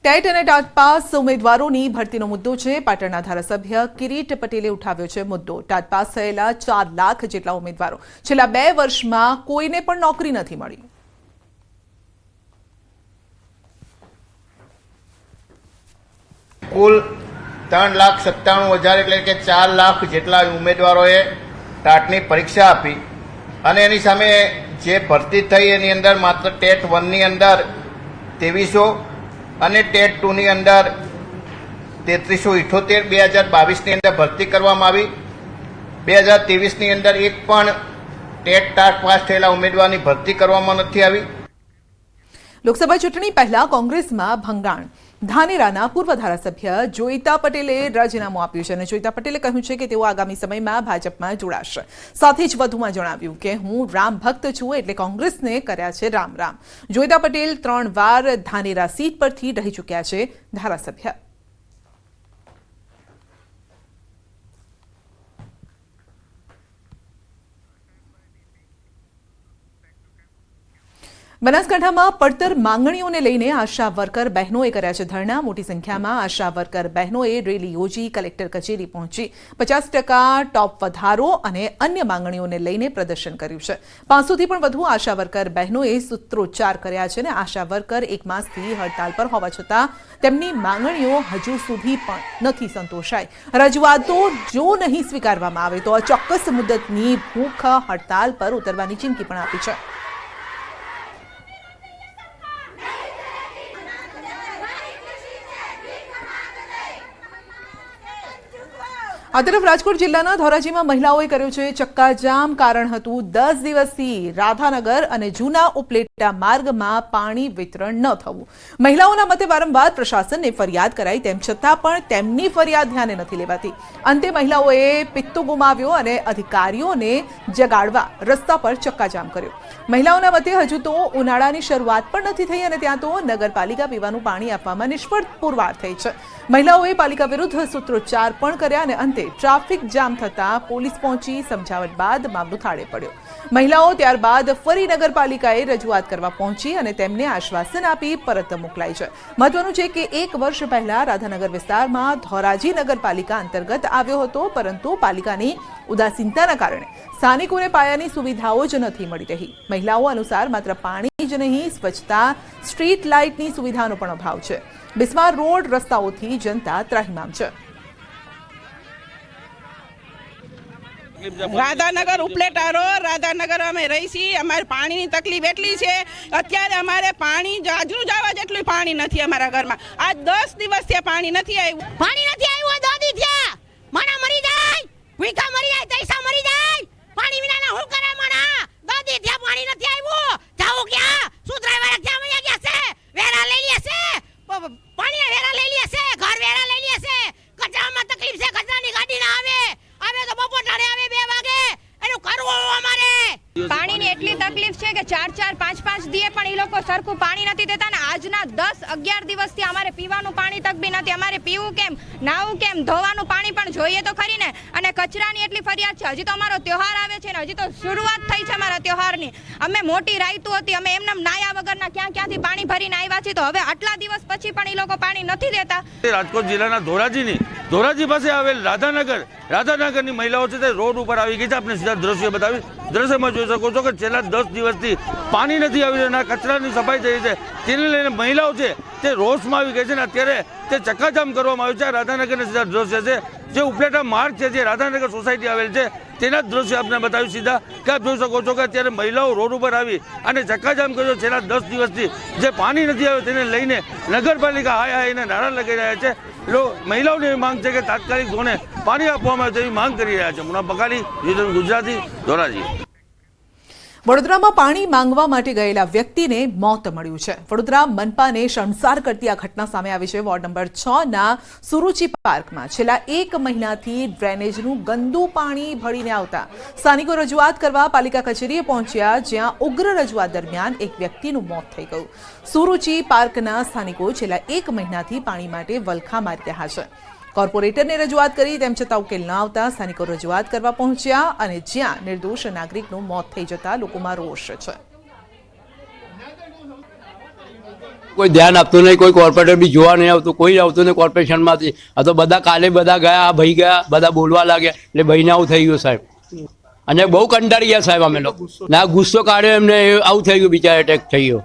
TET અને TAT pass ઉમેદવારોની ભરતીનો મુદ્દો છે। પાટણના ધારાસભ્ય કિરીટ પટેલે ઉઠાવ્યો છે મુદ્દો। ટાટ પાસ થયેલા 4 લાખ જેટલા ઉમેદવારો છેલ્લા 2 વર્ષમાં કોઈને પણ નોકરી નથી મળી। કુલ 3,97,000 એટલે કે 4 લાખ જેટલા ઉમેદવારોએ ટાટની પરીક્ષા આપી અને એની સામે જે ભરતી થઈ એની અંદર માત્ર ટેટ 1 ની અંદર 2300 અને ટેટ 2 ની અંદર 3378 2022 ની અંદર ભરતી કરવામાં આવી। 2023 ની અંદર એક પણ ટેટ ટાટ પાસ થયેલા ઉમેદવારની ભરતી કરવામાં નથી આવી। લોકસભા ચૂંટણી પહેલા કોંગ્રેસમાં ભંગાણ। ધાનેરાના પૂર્વ ધારાસભ્ય જોઈતા પટેલે રાજીનામું આપ્યું છે અને જોઈતા પટેલે કહ્યું છે કે તેઓ આગામી સમયમાં ભાજપમાં જોડાશે। સાથે જ વધુમાં જણાવ્યું કે હું રામ ભક્ત છું એટલે કોંગ્રેસને કર્યા છે રામ રામ। જોઈતા પટેલ 3 વાર ધાનેરા સીટ પરથી રહી ચૂક્યા છે ધારાસભ્ય। બનાસકાંઠામાં પડતર માંગણીઓને લઈને આશા વર્કર બહેનોએ કર્યા છે ધરણા। મોટી સંખ્યામાં આશા વર્કર બહેનોએ રેલી યોજી કલેક્ટર કચેરી પહોંચી 50% ટોપ વધારો અને અન્ય માંગણીઓને લઈને પ્રદર્શન કર્યું છે। 500થી પણ વધુ આશા વર્કર બહેનોએ સૂત્રોચ્ચાર કર્યા છે અને આશા વર્કર 1 માસથી હડતાલ પર હોવા છતાં તેમની માંગણીઓ હજુ સુધી પણ નથી સંતોષાઈ। રજૂઆતો જો નહીં સ્વીકારવામાં આવે તો અચોક્કસ મુદ્દતની ભૂખ હડતાલ પર ઉતરવાની ચીમકી પણ આપી છે। આ તરફ રાજકોટ જિલ્લાના ધોરાજીમાં મહિલાઓએ કર્યો છે ચક્કાજામ। કારણ હતું 10 દિવસથી રાધાનગર અને જૂના ઉપલેટા માર્ગમાં પાણી વિતરણ ન થવું। મહિલાઓના મતે વારંવાર પ્રશાસનને ફરિયાદ કરાઈ તેમ છતાં પણ તેમની ફરિયાદ ધ્યાને નથી લેવાતી। અંતે મહિલાઓએ પિત્તો ગુમાવ્યો અને અધિકારીઓને જગાડવા રસ્તા પર ચક્કાજામ કર્યો। મહિલાઓના મતે હજુ તો ઉનાળાની શરૂઆત પણ નથી થઈ અને ત્યાં તો નગરપાલિકા પીવાનું પાણી આપવામાં નિષ્ફળ પુરવાર થઈ છે। મહિલાઓએ પાલિકા વિરુદ્ધ સૂત્રોચ્ચાર પણ કર્યા અને અંતે ટ્રાફિક જામ થતા પોલીસ પહોંચી સમજાવટ બાદ મામલો થાળે પડ્યો। મહિલાઓ ત્યારબાદ ફરી નગરપાલિકાએ રજૂઆત કરવા પહોંચી અને તેમને આશ્વાસન આપી પરત મોકલાઈ છે। મહત્વનું છે કે 1 વર્ષ પહેલા રાધાનગર વિસ્તારમાં ધોરાજી નગરપાલિકા અંતર્ગત આવ્યો હતો પરંતુ પાલિકાની ઉદાસીનતાના કારણે સ્થાનિકોને પાયાની સુવિધાઓ જ નથી મળી રહી। મહિલાઓ અનુસાર માત્ર પાણી જ નહીં સ્વચ્છતા સ્ટ્રીટ લાઇટની સુવિધાનો પણ અભાવ છે। બિસ્માર રોડ રસ્તાઓથી જનતા ત્રાહિમામ છે। રાધાનગર ઉપલેટા રોડ રાધાનગર અમે રહી છીએ। અમારે પાણીની તકલીફ એટલી છે અત્યારે અમારે પાણી આજનું જવા જેટલું પાણી નથી અમારા ઘરમાં। આજ 10 દિવસથી પાણી નથી આવ્યું। પાણી નથી આવ્યું 2 દી થયા। માણા મરી જાય ભૂખા મરી જાય તૈસા મરી જાય। પાણી વિનાના હું કરે માણા 2 દી થયા પાણી નથી આવ્યું। જાઓ ક્યાં સુધરાવાળા ક્યાં વયા ગયા છે? વેરા લઈ લે છે પાણી વેરા લઈ લે છે ઘર વેરા લઈ લે છે। કચરામાં તકલીફ છે કચરાની ગાડી ના આવે તો બપોર ટાણે આવે 2 વાગે એનું કરવું અમારે। પાણીની એટલી તકલીફ છે કે 4-4 5-5 દીએ પણ એ લોકો સરખું પાણી નથી દેતા ને આજના 10-11 દિવસથી અમારે પીવાનું પાણી તક બી નથી। અમારે પીવું કેમ નાવું કેમ ધોવાનું પાણી પણ જોઈએ તો ખરી ને। અને કચરાની એટલી ફરિયાદ છે। હજી તો અમારો તહેવાર આવે છે ને હજી તો શરૂઆત થઈ છે અમારા તહેવારની। અમે મોટી રાયતું હતી અમે એમને નાયા વગરના ક્યાંથી પાણી ભરીને આવ્યા છીએ તો હવે આટલા દિવસ પછી પણ એ લોકો પાણી નથી દેતા। રાજકોટ જિલ્લાના ધોરાજી પાસે આવેલ રાધાનગરની મહિલાઓ છે તે રોડ ઉપર આવી ગઈ છે। આપણે સીધા દ્રશ્ય બતાવી દ્રશ્યમાં જોઈ શકો છો કે છેલ્લા 10 દિવસથી પાણી નથી આવી રહ્યું, કચરાની સફાઈ થઈ છે, તેને લઈને મહિલાઓ છે તે રોષમાં આવી ગઈ છે અને અત્યારે તે ચક્કાજામ કરવામાં આવ્યું છે। રાધાનગરના સીધા દ્રશ્ય છે જે ઉપલેટા માર્ગ છે જે રાધાનગર સોસાયટી આવેલ છે તેના દ્રશ્ય આપણે બતાવ્યું સીધા કે આપ જોઈ શકો છો કે અત્યારે મહિલાઓ રોડ ઉપર આવી અને ચક્કાજામ કર્યો। છેલ્લા 10 દિવસથી જે પાણી નથી આવ્યું તેને લઈને નગરપાલિકા હાય નારા લગાવી રહ્યા છે। મહિલાઓની એવી માંગ છે કે તાત્કાલિક ધોરણે પાણી આપવામાં આવે તેવી માંગ કરી રહ્યા છે। મુના બકાલી, ગુજરાતી, ધોરાજી। વડોદરામાં પાણી માંગવા માટે ગયેલા વ્યક્તિને મોત મળ્યું છે। વડોદરા મનપાને શણસાર કરતી આ ઘટના સામે આવી છે। વોર્ડ નંબર 6ના સુરુચિ પાર્કમાં છેલ્લા 1 મહિનાથી ડ્રેનેજનું ગંદુ પાણી ભળીને આવતા સ્થાનિકો રજૂઆત કરવા પાલિકા કચેરીએ પહોંચ્યા જ્યાં ઉગ્ર રજૂઆત દરમિયાન એક વ્યક્તિનું મોત થઈ ગયું। સુરુચિ પાર્કના સ્થાનિકો છેલ્લા 1 મહિનાથી પાણી માટે વલખા મારી રહ્યા છે। કોર્પોરેટરને રજૂઆત કરી તેમ છતાં ઉકેલ ન આવતા સ્થાનિકો રજૂઆત કરવા પહોંચ્યા અને જ્યાં નિર્દોષ નાગરિકનું મોત થઈ જતા લોકોમાં રોષ છે। કોઈ ધ્યાન આપતું નહીં, કોઈ કોર્પોરેટર બી જોવા નહીં આવતું, કોઈ આવતું નહીં કોર્પોરેશનમાંથી. આ તો બધા કાલે બધા ગયા, આ ભાઈ ગયા, બધા બોલવા લાગ્યા એટલે ભાઈને આવું થઈ ગયું સાહેબ. અને બહુ કંટાળી ગયા સાહેબ અમે લોકો. ના ગુસ્સો કાઢ્યો એમને, આવું થઈ ગયું, બિચારા એટેક થઈ ગયો.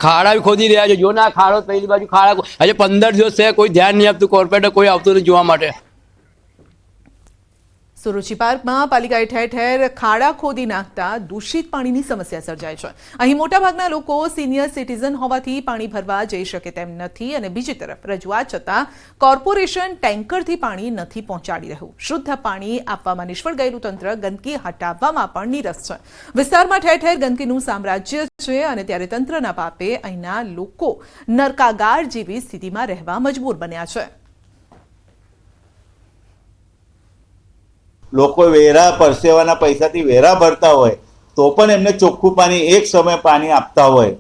ખાડા બી ખોદી રહ્યા છે, જો ના ખાડો પહેલી બાજુ ખાડા, હજુ 15 દિવસ છે, કોઈ ધ્યાન નહીં આપતું, કોર્પોરેટર કોઈ આવતું નહીં જોવા માટે. સુરુચિ પાર્કમાં પાલિકાએ ઠેર ઠેર ખાડા ખોદી નાખતા દૂષિત પાણીની સમસ્યા સર્જાય છે. અહીં મોટાભાગના લોકો સિનિયર સિટીઝન હોવાથી પાણી ભરવા જઈ શકે તેમ નથી અને બીજી તરફ રજૂઆત છતાં કોર્પોરેશન ટેન્કરથી પાણી નથી પહોંચાડી રહ્યું. શુદ્ધ પાણી આપવામાં નિષ્ફળ ગયેલું તંત્ર ગંદકી હટાવવામાં પણ નીરસ છે. વિસ્તારમાં ઠેર ઠેર ગંદકીનું સામ્રાજ્ય છે અને ત્યારે તંત્રના પાપે અહીંના લોકો નરકાગાર જેવી સ્થિતિમાં રહેવા મજબૂર બન્યા છે. લોકો વેરા પરસેવાના પૈસાથી વેરા ભરતા હોય તો પણ એમને ચોખ્ખું પાણી એક સમય પાણી આપતા હોય,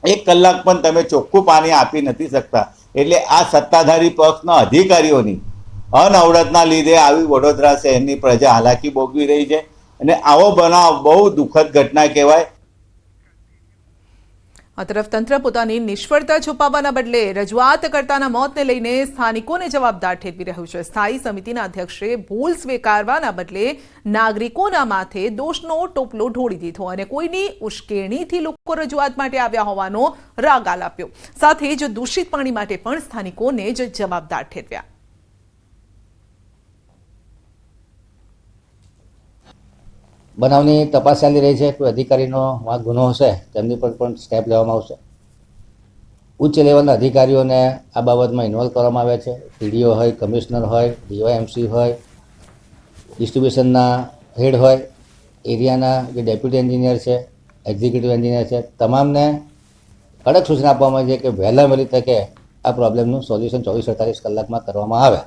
1 કલાક પણ તમે ચોખ્ખું પાણી આપી નથી શકતા. એટલે આ સત્તાધારી પક્ષના અધિકારીઓની અનવડતના લીધે આવી વડોદરા શહેરની પ્રજા હાલાકી ભોગવી રહી છે અને આવો બનાવ બહુ દુઃખદ ઘટના કહેવાય. આ તરફ તંત્ર પોતાની નિષ્ફળતા છુપાવવાના બદલે રજૂઆત કરતાના મોતને લઈને સ્થાનિકોને જવાબદાર ઠેરવી રહ્યું છે. સ્થાયી સમિતિના અધ્યક્ષે ભૂલ સ્વીકારવાના બદલે નાગરિકોના માથે દોષનો ટોપલો ઢોળી દીધો અને કોઈની ઉશ્કેરણીથી લોકો રજૂઆત માટે આવ્યા હોવાનો રાગ આલાપ્યો. સાથે જ દૂષિત પાણી માટે પણ સ્થાનિકોને જ જવાબદાર ઠેરવ્યા. બનાવની તપાસ ચાલી રહી છે. કોઈ અધિકારીનો વાંક ગુનો હશે તેમની પર પણ સ્ટેપ લેવામાં આવશે. ઉચ્ચ લેવલના અધિકારીઓને આ બાબતમાં ઇન્વોલ્વ કરવામાં આવ્યા છે. ટીડીઓ હોય, કમિશનર હોય, ડીવાયએમસી હોય, ડિસ્ટ્રીબ્યુશનના હેડ હોય, એરિયાના જે ડેપ્યુટી એન્જિનિયર છે, એક્ઝિક્યુટિવ એન્જિનિયર છે, તમામને કડક સૂચના આપવામાં આવી છે કે વહેલી તકે આ પ્રોબ્લેમનું સોલ્યુશન 24-48 કલાકમાં કરવામાં આવે.